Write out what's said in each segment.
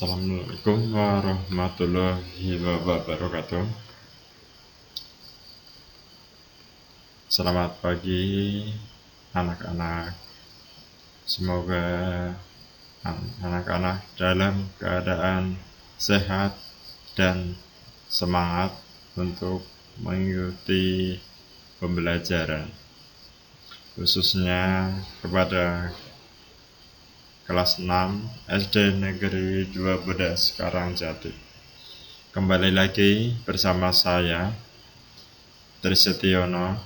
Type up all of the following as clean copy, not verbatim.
Assalamualaikum warahmatullahi wabarakatuh. Selamat pagi anak-anak. Semoga anak-anak dalam keadaan sehat dan semangat untuk mengikuti pembelajaran, khususnya kepada kelas 6 SD Negeri 12 Karangjati. Kembali lagi bersama saya Trisetiono.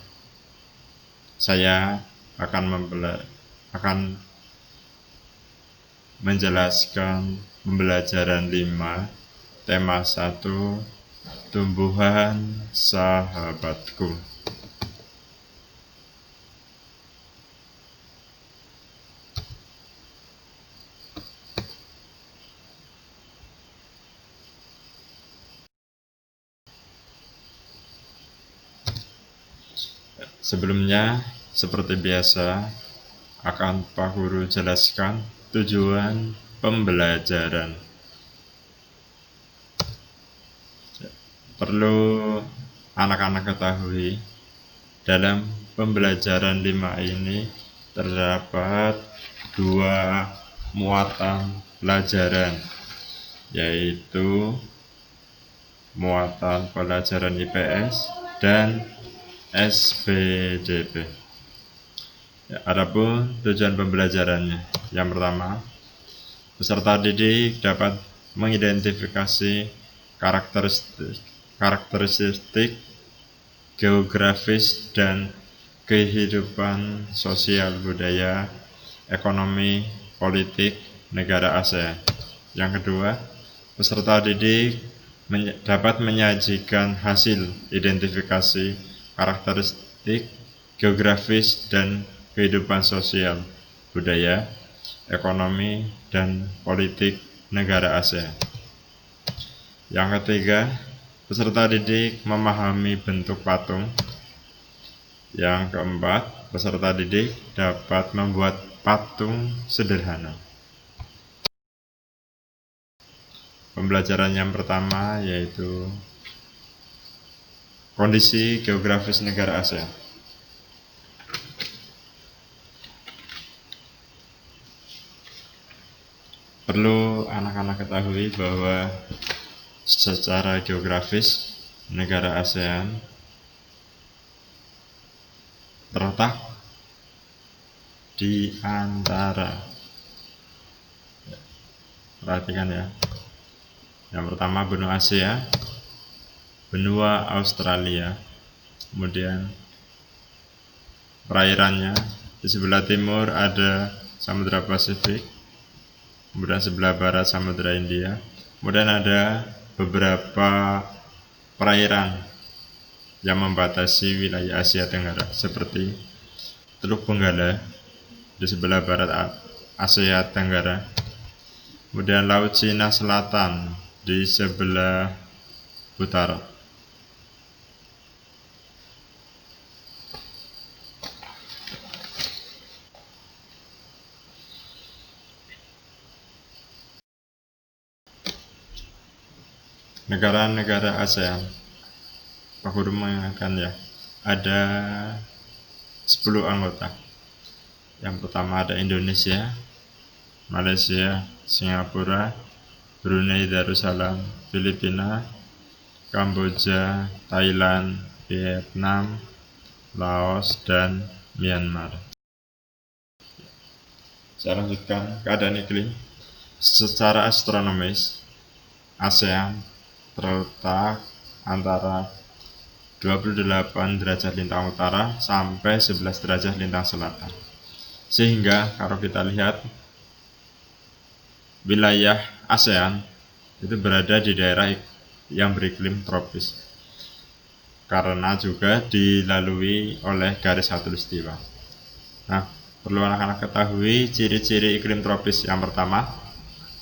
Saya akan menjelaskan pembelajaran 5, tema 1, tumbuhan sahabatku. Sebelumnya, seperti biasa, akan Pak Guru jelaskan tujuan pembelajaran. Perlu anak-anak ketahui, dalam pembelajaran 5 ini terdapat 2 muatan pelajaran, yaitu muatan pelajaran IPS dan SPDP. Adapun tujuan pembelajarannya, yang pertama, peserta didik dapat mengidentifikasi karakteristik geografis dan kehidupan sosial, budaya, ekonomi, politik negara ASEAN. Yang kedua, peserta didik dapat menyajikan hasil identifikasi karakteristik geografis dan kehidupan sosial, budaya, ekonomi, dan politik negara ASEAN. Yang ketiga, peserta didik memahami bentuk patung. Yang keempat, peserta didik dapat membuat patung sederhana. Pembelajaran yang pertama yaitu kondisi geografis negara ASEAN. Perlu anak-anak ketahui bahwa secara geografis negara ASEAN terletak di antara, perhatikan ya, yang pertama benua Asia, benua Australia, kemudian perairannya di sebelah timur ada Samudra Pasifik, kemudian sebelah barat Samudra India, kemudian ada beberapa perairan yang membatasi wilayah Asia Tenggara seperti Teluk Benggala di sebelah barat Asia Tenggara, kemudian Laut Cina Selatan di sebelah utara. Negara-negara ASEAN, Pak Guru mengingatkan ya, ada 10 anggota. Yang pertama ada Indonesia, Malaysia, Singapura, Brunei Darussalam, Filipina, Kamboja, Thailand, Vietnam, Laos, dan Myanmar. Saya lanjutkan keadaan iklim. Secara astronomis, ASEAN terletak antara 28 derajat lintang utara sampai 11 derajat lintang selatan. Sehingga kalau kita lihat wilayah ASEAN itu berada di daerah yang beriklim tropis, karena juga dilalui oleh garis khatulistiwa. Nah, perlu anak-anak ketahui ciri-ciri iklim tropis. Yang pertama,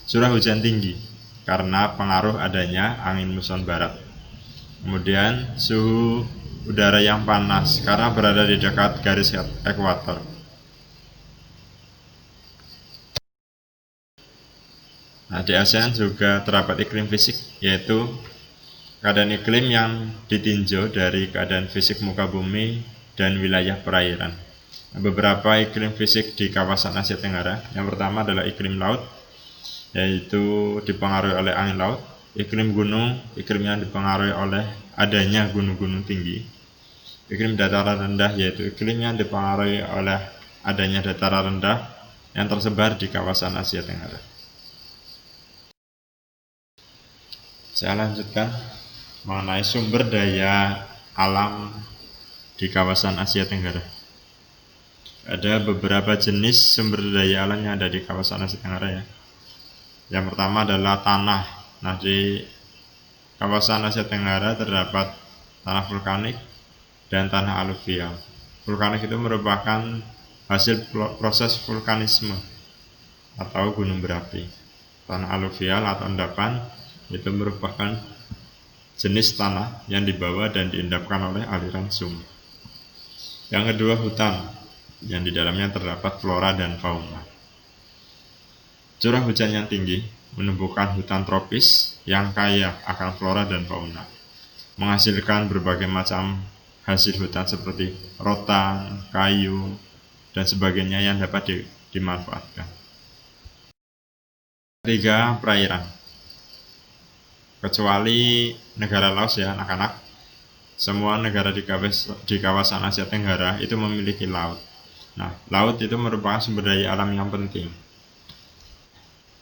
curah hujan tinggi karena pengaruh adanya angin muson barat. Kemudian suhu udara yang panas karena berada di dekat garis ekuator. Nah, di ASEAN juga terdapat iklim fisik, yaitu keadaan iklim yang ditinjau dari keadaan fisik muka bumi dan wilayah perairan. Beberapa iklim fisik di kawasan Asia Tenggara, yang pertama adalah iklim laut, yaitu dipengaruhi oleh angin laut. Iklim gunung, iklim yang dipengaruhi oleh adanya gunung-gunung tinggi. Iklim dataran rendah, yaitu iklim yang dipengaruhi oleh adanya dataran rendah yang tersebar di kawasan Asia Tenggara. Saya lanjutkan mengenai sumber daya alam di kawasan Asia Tenggara. Ada beberapa jenis sumber daya alam yang ada di kawasan Asia Tenggara ya. Yang pertama adalah tanah. Nah, di kawasan Asia Tenggara terdapat tanah vulkanik dan tanah aluvial. Vulkanik itu merupakan hasil proses vulkanisme atau gunung berapi. Tanah aluvial atau endapan itu merupakan jenis tanah yang dibawa dan diendapkan oleh aliran sungai. Yang kedua, hutan, yang di dalamnya terdapat flora dan fauna. Curah hujan yang tinggi menumbuhkan hutan tropis yang kaya akan flora dan fauna, menghasilkan berbagai macam hasil hutan seperti rotan, kayu, dan sebagainya yang dapat dimanfaatkan. Ketiga, perairan. Kecuali negara Laos ya anak-anak, semua negara di kawasan Asia Tenggara itu memiliki laut. Nah, laut itu merupakan sumber daya alam yang penting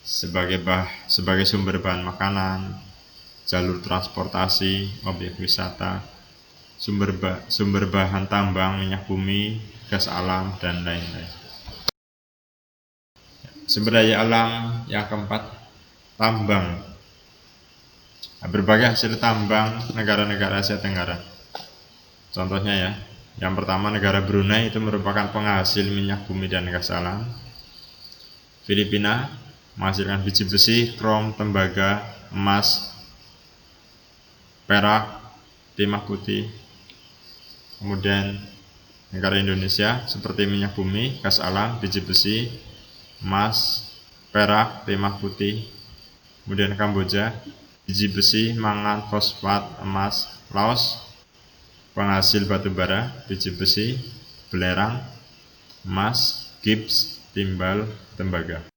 sebagai sumber bahan makanan, jalur transportasi, objek wisata, sumber bahan tambang, minyak bumi, gas alam, dan lain-lain. Sumber daya alam yang keempat, tambang. Berbagai hasil tambang negara-negara Asia Tenggara. Contohnya ya, yang pertama negara Brunei itu merupakan penghasil minyak bumi dan gas alam. Filipina menghasilkan biji besi, krom, tembaga, emas, perak, timah putih. Kemudian negara Indonesia seperti minyak bumi, gas alam, biji besi, emas, perak, timah putih. Kemudian Kamboja, biji besi, mangan, fosfat, emas. Laos, penghasil batu bara, biji besi, belerang, emas, gips, timbal, tembaga.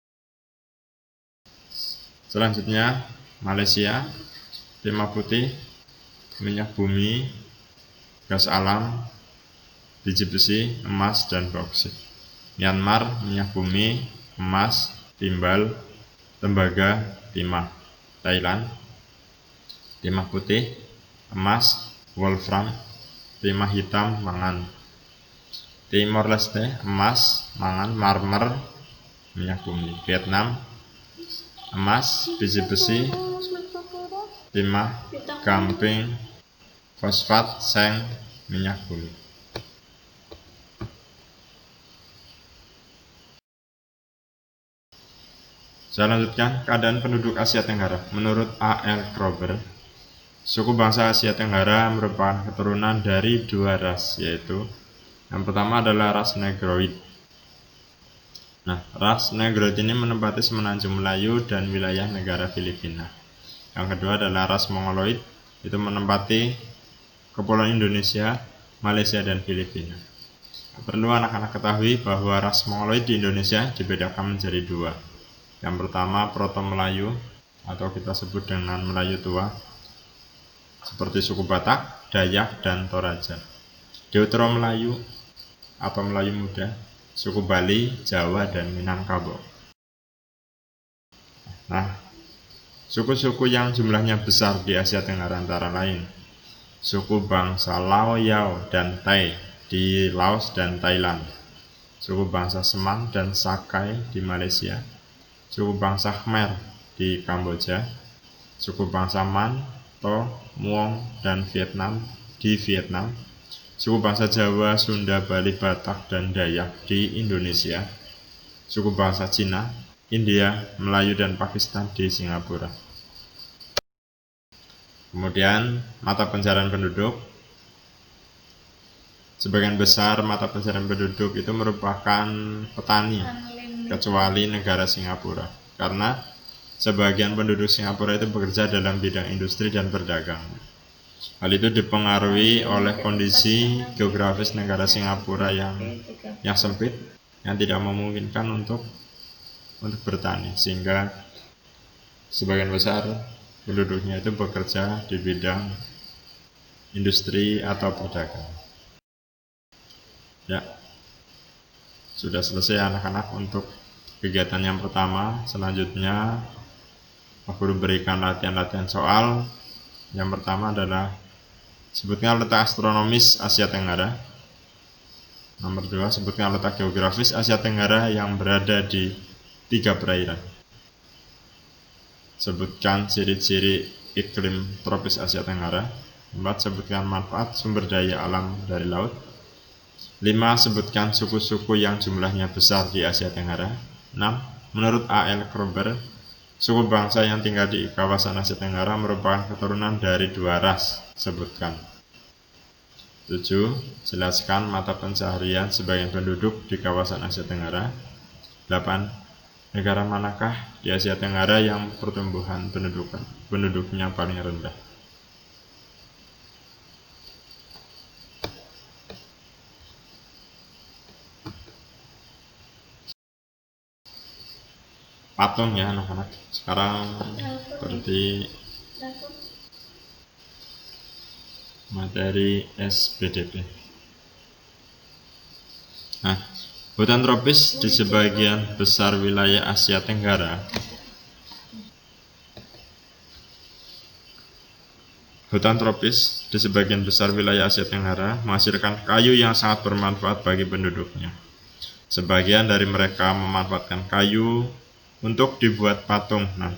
Selanjutnya Malaysia, timah putih, minyak bumi, gas alam, biji besi, emas, dan bauksit. Myanmar, minyak bumi, emas, timbal, tembaga, timah. Thailand, timah putih, emas, wolfram, timah hitam, mangan. Timor Leste, emas, mangan, marmer, minyak bumi. Vietnam, emas, biji besi, timah, gamping, fosfat, seng, minyak bumi. Saya lanjutkan keadaan penduduk Asia Tenggara. Menurut A.L. Kroeber, suku bangsa Asia Tenggara merupakan keturunan dari dua ras, yaitu yang pertama adalah ras Negroid. Nah, ras Negroid ini menempati semenanjung Melayu dan wilayah negara Filipina. Yang kedua adalah ras Mongoloid, itu menempati kepulauan Indonesia, Malaysia, dan Filipina. Perlu anak-anak ketahui bahwa ras Mongoloid di Indonesia dibedakan menjadi dua. Yang pertama Proto-Melayu, atau kita sebut dengan Melayu tua, seperti suku Batak, Dayak, dan Toraja. Deutero-Melayu atau Melayu muda, suku Bali, Jawa, dan Minangkabau. Nah, suku-suku yang jumlahnya besar di Asia Tenggara antara lain suku bangsa Lao, Yao, dan Tai di Laos dan Thailand, suku bangsa Semang dan Sakai di Malaysia, suku bangsa Khmer di Kamboja, suku bangsa Man, To, Muong, dan Vietnam di Vietnam, suku bangsa Jawa, Sunda, Bali, Batak, dan Dayak di Indonesia, suku bangsa Cina, India, Melayu, dan Pakistan di Singapura. Kemudian mata pencarian penduduk. Sebagian besar mata pencarian penduduk itu merupakan petani, kecuali negara Singapura, karena sebagian penduduk Singapura itu bekerja dalam bidang industri dan berdagang. Hal itu dipengaruhi oleh kondisi geografis negara Singapura yang sempit, yang tidak memungkinkan untuk bertani, sehingga sebagian besar penduduknya itu bekerja di bidang industri atau perdagangan. Ya, sudah selesai anak-anak untuk kegiatan yang pertama. Selanjutnya Pak Guru berikan latihan-latihan soal. Yang pertama adalah sebutkan letak astronomis Asia Tenggara. Nomor 2, sebutkan letak geografis Asia Tenggara yang berada di 3 perairan. Sebutkan ciri-ciri iklim tropis Asia Tenggara. 4, sebutkan manfaat sumber daya alam dari laut. 5, sebutkan suku-suku yang jumlahnya besar di Asia Tenggara. 6, menurut A.L. Kroeber, suku bangsa yang tinggal di kawasan Asia Tenggara merupakan keturunan dari 2 ras. Sebutkan. 7, jelaskan mata pencaharian sebagian penduduk di kawasan Asia Tenggara. 8, negara manakah di Asia Tenggara yang pertumbuhan penduduknya paling rendah? Patung ya anak-anak. Sekarang seperti materi SPDP. Nah, hutan tropis di sebagian besar wilayah Asia Tenggara. Hutan tropis di sebagian besar wilayah Asia Tenggara menghasilkan kayu yang sangat bermanfaat bagi penduduknya. Sebagian dari mereka memanfaatkan kayu untuk dibuat patung. Nah,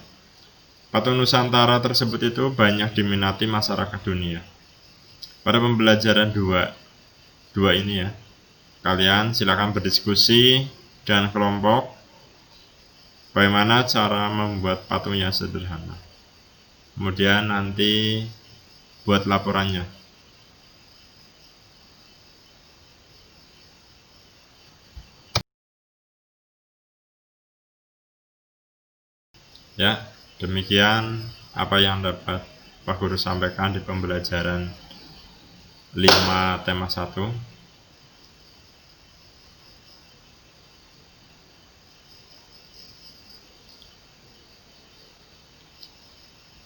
patung Nusantara tersebut itu banyak diminati masyarakat dunia. Pada pembelajaran dua ini ya, kalian silakan berdiskusi dengan kelompok bagaimana cara membuat patung yang sederhana. Kemudian nanti buat laporannya. Ya, demikian apa yang dapat Pak Guru sampaikan di pembelajaran 5 tema 1.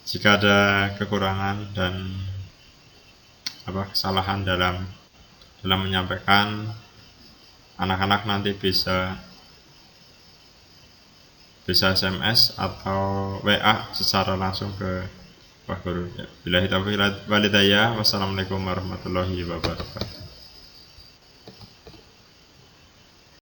Jika ada kekurangan dan kesalahan dalam menyampaikan, anak-anak nanti bisa SMS atau WA secara langsung ke Pak Guru. Billahi taufiq wal hidayah. Wassalamualaikum warahmatullahi wabarakatuh.